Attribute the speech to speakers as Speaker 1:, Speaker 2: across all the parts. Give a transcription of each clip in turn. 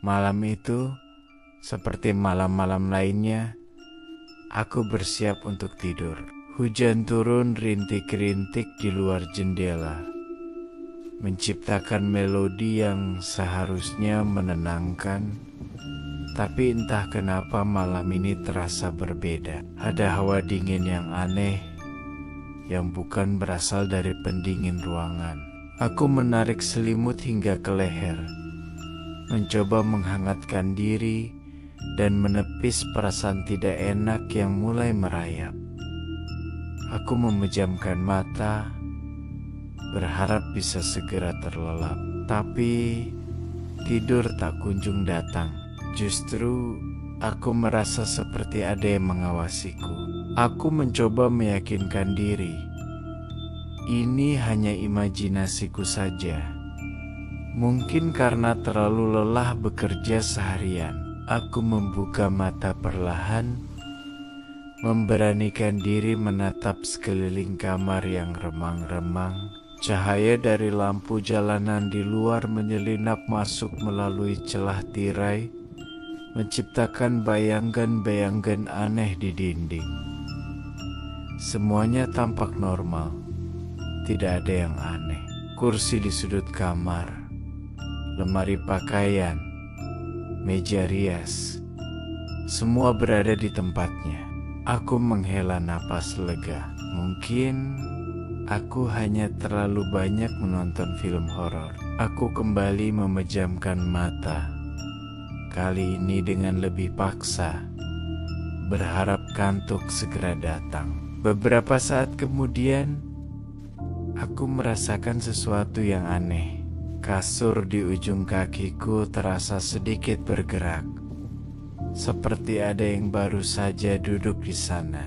Speaker 1: Malam itu, seperti malam-malam lainnya, aku bersiap untuk tidur. Hujan turun rintik-rintik di luar jendela, menciptakan melodi yang seharusnya menenangkan. Tapi entah kenapa malam ini terasa berbeda. Ada hawa dingin yang aneh, yang bukan berasal dari pendingin ruangan. Aku menarik selimut hingga ke leher, mencoba menghangatkan diri dan menepis perasaan tidak enak yang mulai merayap. Aku memejamkan mata, berharap bisa segera terlelap. Tapi tidur tak kunjung datang. Justru aku merasa seperti ada yang mengawasiku. Aku mencoba meyakinkan diri, ini hanya imajinasiku saja. Mungkin karena terlalu lelah bekerja seharian. Aku membuka mata perlahan, memberanikan diri menatap sekeliling kamar yang remang-remang. Cahaya dari lampu jalanan di luar menyelinap masuk melalui celah tirai, menciptakan bayangan-bayangan aneh di dinding. Semuanya tampak normal, tidak ada yang aneh. Kursi di sudut kamar, lemari pakaian, meja rias, semua berada di tempatnya. Aku menghela napas lega. Mungkin aku hanya terlalu banyak menonton film horor. Aku kembali memejamkan mata, kali ini dengan lebih paksa, berharap kantuk segera datang. Beberapa saat kemudian, aku merasakan sesuatu yang aneh. Kasur di ujung kakiku terasa sedikit bergerak, seperti ada yang baru saja duduk di sana.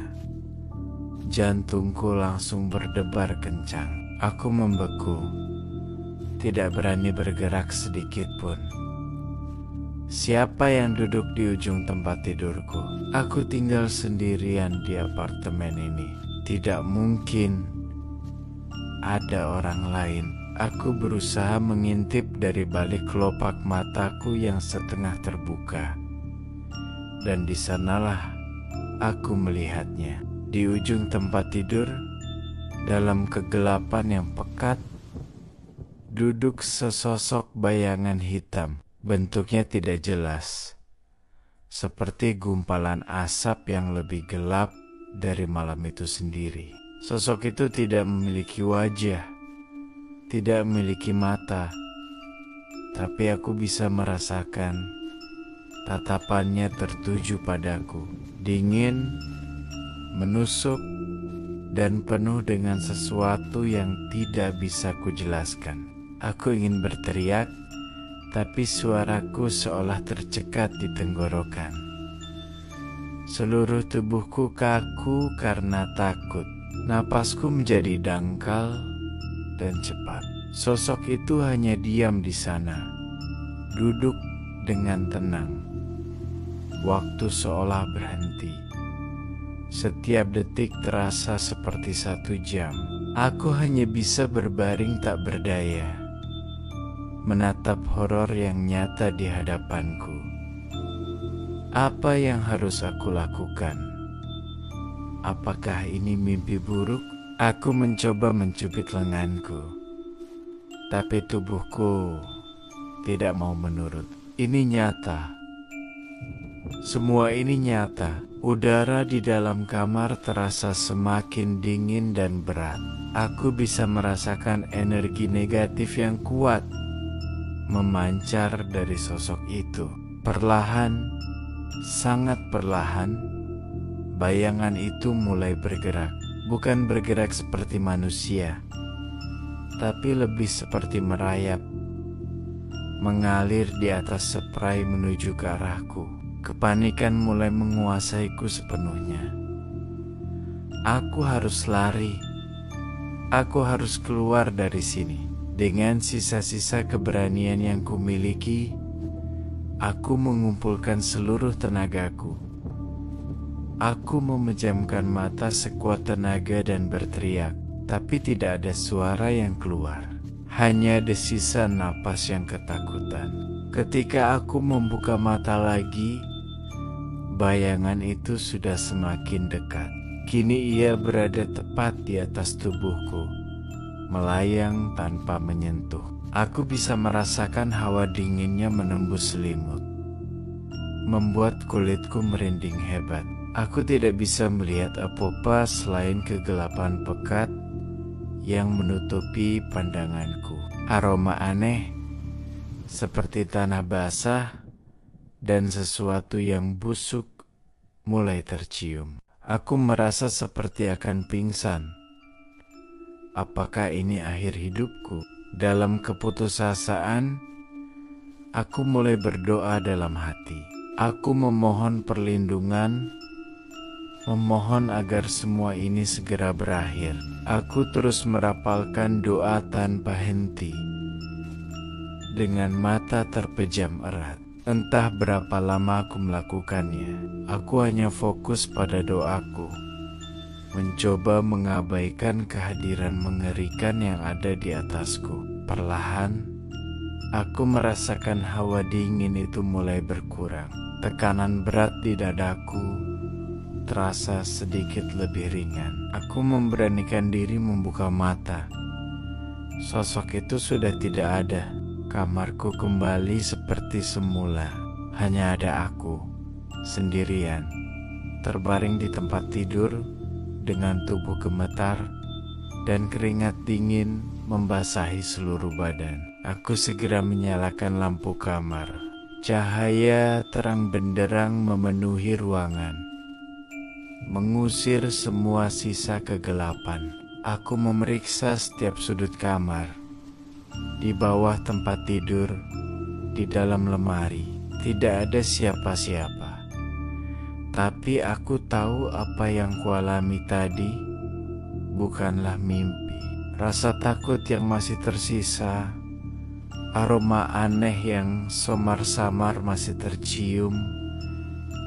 Speaker 1: Jantungku langsung berdebar kencang. Aku membeku, tidak berani bergerak sedikit pun. Siapa yang duduk di ujung tempat tidurku? Aku tinggal sendirian di apartemen ini. Tidak mungkin ada orang lain. Aku berusaha mengintip dari balik kelopak mataku yang setengah terbuka. Dan di sanalah aku melihatnya. Di ujung tempat tidur, dalam kegelapan yang pekat, duduk sesosok bayangan hitam. Bentuknya tidak jelas, seperti gumpalan asap yang lebih gelap dari malam itu sendiri. Sosok itu tidak memiliki wajah, tidak memiliki mata, tapi aku bisa merasakan tatapannya tertuju padaku, dingin, menusuk, dan penuh dengan sesuatu yang tidak bisa kujelaskan. Aku ingin berteriak, tapi suaraku seolah tercekat di tenggorokan. Seluruh tubuhku kaku karena takut. Napasku menjadi dangkal dan cepat. Sosok itu hanya diam di sana, duduk dengan tenang. Waktu seolah berhenti. Setiap detik terasa seperti 1 jam. Aku hanya bisa berbaring tak berdaya, menatap horor yang nyata di hadapanku. Apa yang harus aku lakukan? Apakah ini mimpi buruk? Aku mencoba mencubit lenganku, tapi tubuhku tidak mau menurut. Ini nyata. Semua ini nyata. Udara di dalam kamar terasa semakin dingin dan berat. Aku bisa merasakan energi negatif yang kuat memancar dari sosok itu. Perlahan, sangat perlahan, bayangan itu mulai bergerak. Bukan bergerak seperti manusia, tapi lebih seperti merayap, mengalir di atas spray menuju ke arahku. Kepanikan mulai menguasaiku sepenuhnya. Aku harus lari. Aku harus keluar dari sini. Dengan sisa-sisa keberanian yang kumiliki, aku mengumpulkan seluruh tenagaku. Aku memejamkan mata sekuat tenaga dan berteriak, tapi tidak ada suara yang keluar. Hanya ada sisa napas yang ketakutan. Ketika aku membuka mata lagi, bayangan itu sudah semakin dekat. Kini ia berada tepat di atas tubuhku, melayang tanpa menyentuh. Aku bisa merasakan hawa dinginnya menembus selimut, membuat kulitku merinding hebat. Aku tidak bisa melihat apa-apa selain kegelapan pekat yang menutupi pandanganku. Aroma aneh seperti tanah basah dan sesuatu yang busuk mulai tercium. Aku merasa seperti akan pingsan. Apakah ini akhir hidupku? Dalam keputusasaan, aku mulai berdoa dalam hati. Aku memohon perlindungan, memohon agar semua ini segera berakhir. Aku terus merapalkan doa tanpa henti. Dengan mata terpejam erat, entah berapa lama aku melakukannya. Aku hanya fokus pada doaku, mencoba mengabaikan kehadiran mengerikan yang ada di atasku. Perlahan, aku merasakan hawa dingin itu mulai berkurang. Tekanan berat di dadaku terasa sedikit lebih ringan. Aku memberanikan diri membuka mata. Sosok itu sudah tidak ada. Kamarku kembali seperti semula. Hanya ada aku, sendirian, terbaring di tempat tidur dengan tubuh gemetar dan keringat dingin membasahi seluruh badan. Aku segera menyalakan lampu kamar. Cahaya terang benderang memenuhi ruangan, mengusir semua sisa kegelapan. Aku memeriksa setiap sudut kamar. Di bawah tempat tidur, di dalam lemari, tidak ada siapa-siapa. Tapi aku tahu apa yang kualami tadi bukanlah mimpi. Rasa takut yang masih tersisa, aroma aneh yang samar-samar masih tercium,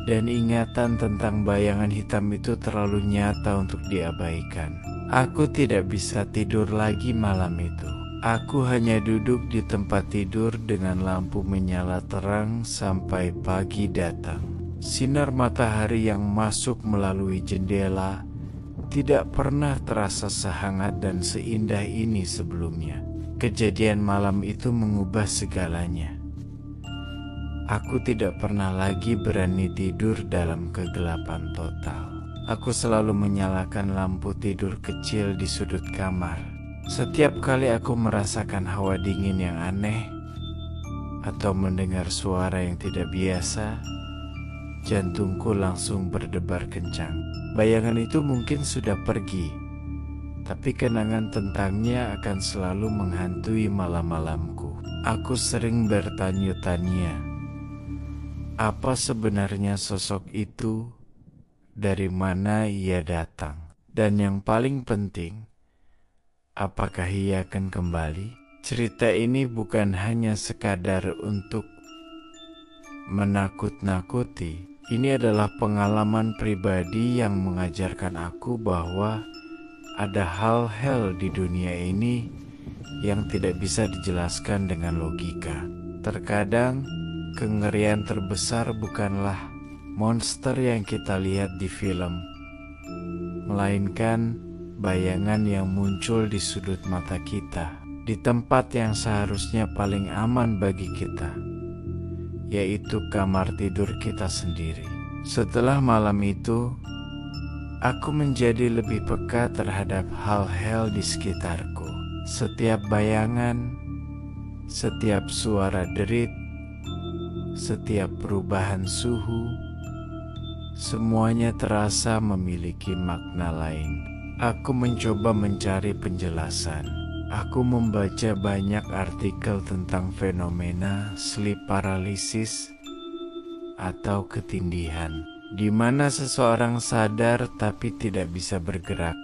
Speaker 1: dan ingatan tentang bayangan hitam itu terlalu nyata untuk diabaikan. Aku tidak bisa tidur lagi malam itu. Aku hanya duduk di tempat tidur dengan lampu menyala terang sampai pagi datang. Sinar matahari yang masuk melalui jendela tidak pernah terasa sehangat dan seindah ini sebelumnya. Kejadian malam itu mengubah segalanya. Aku tidak pernah lagi berani tidur dalam kegelapan total. Aku selalu menyalakan lampu tidur kecil di sudut kamar. Setiap kali aku merasakan hawa dingin yang aneh atau mendengar suara yang tidak biasa, jantungku langsung berdebar kencang. Bayangan itu mungkin sudah pergi, tapi kenangan tentangnya akan selalu menghantui malam-malamku. Aku sering bertanya-tanya, apa sebenarnya sosok itu? Dari mana ia datang? Dan yang paling penting, apakah ia akan kembali? Cerita ini bukan hanya sekadar untuk menakut-nakuti. Ini adalah pengalaman pribadi yang mengajarkan aku bahwa ada hal-hal di dunia ini yang tidak bisa dijelaskan dengan logika. Terkadang, kengerian terbesar bukanlah monster yang kita lihat di film, melainkan bayangan yang muncul di sudut mata kita, di tempat yang seharusnya paling aman bagi kita, yaitu kamar tidur kita sendiri. Setelah malam itu, aku menjadi lebih peka terhadap hal-hal di sekitarku. Setiap bayangan, setiap suara derit, setiap perubahan suhu, semuanya terasa memiliki makna lain. Aku mencoba mencari penjelasan. Aku membaca banyak artikel tentang fenomena sleep paralysis atau ketindihan, di mana seseorang sadar tapi tidak bisa bergerak.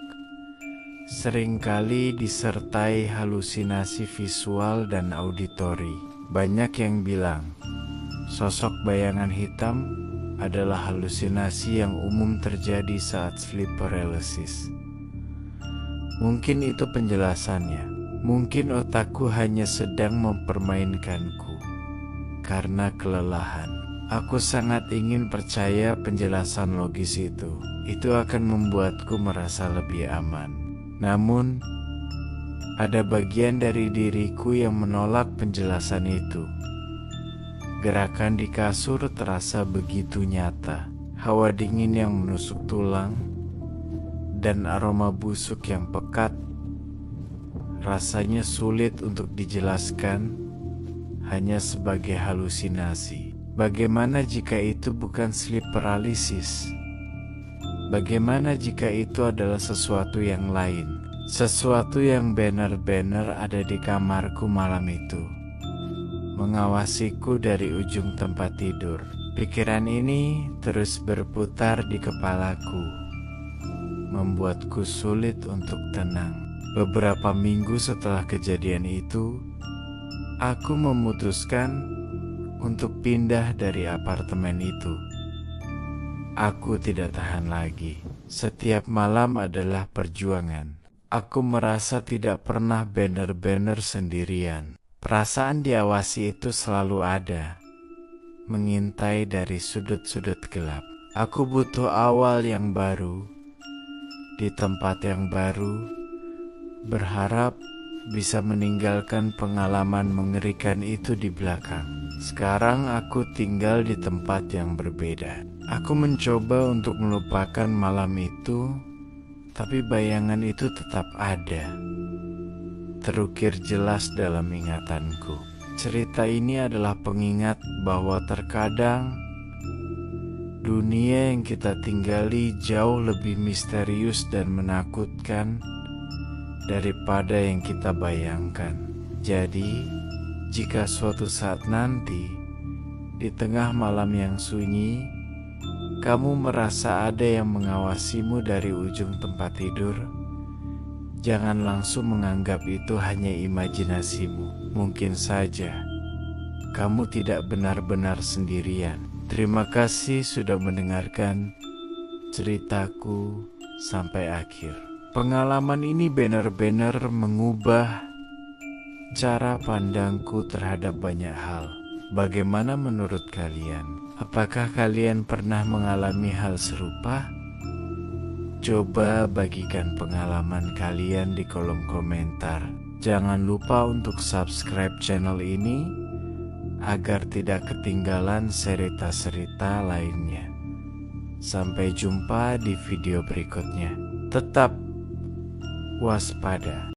Speaker 1: Seringkali disertai halusinasi visual dan auditori. Banyak yang bilang, sosok bayangan hitam adalah halusinasi yang umum terjadi saat sleep paralysis. Mungkin itu penjelasannya. Mungkin otakku hanya sedang mempermainkanku. karena kelelahan. Aku sangat ingin percaya penjelasan logis itu. Itu akan membuatku merasa lebih aman. Namun, ada bagian dari diriku yang menolak penjelasan itu. Gerakan di kasur terasa begitu nyata. Hawa dingin yang menusuk tulang dan aroma busuk yang pekat. Rasanya sulit untuk dijelaskan, hanya sebagai halusinasi. Bagaimana jika itu bukan sleep paralysis? Bagaimana jika itu adalah sesuatu yang lain? Sesuatu yang benar-benar ada di kamarku malam itu, mengawasiku dari ujung tempat tidur. Pikiran ini terus berputar di kepalaku, membuatku sulit untuk tenang. Beberapa minggu setelah kejadian itu, aku memutuskan untuk pindah dari apartemen itu. Aku tidak tahan lagi. Setiap malam adalah perjuangan. Aku merasa tidak pernah benar-benar sendirian. Perasaan diawasi itu selalu ada, mengintai dari sudut-sudut gelap. Aku butuh awal yang baru, di tempat yang baru, berharap bisa meninggalkan pengalaman mengerikan itu di belakang. Sekarang aku tinggal di tempat yang berbeda. Aku mencoba untuk melupakan malam itu, tapi bayangan itu tetap ada, terukir jelas dalam ingatanku. Cerita ini adalah pengingat bahwa terkadang dunia yang kita tinggali jauh lebih misterius dan menakutkan daripada yang kita bayangkan. Jadi, jika suatu saat nanti, di tengah malam yang sunyi, kamu merasa ada yang mengawasimu dari ujung tempat tidur, jangan langsung menganggap itu hanya imajinasimu. Mungkin saja kamu tidak benar-benar sendirian. Terima kasih sudah mendengarkan ceritaku sampai akhir. Pengalaman ini benar-benar mengubah cara pandangku terhadap banyak hal. Bagaimana menurut kalian? Apakah kalian pernah mengalami hal serupa? Coba bagikan pengalaman kalian di kolom komentar. Jangan lupa untuk subscribe channel ini agar tidak ketinggalan cerita-cerita lainnya. Sampai jumpa di video berikutnya. Tetap waspada.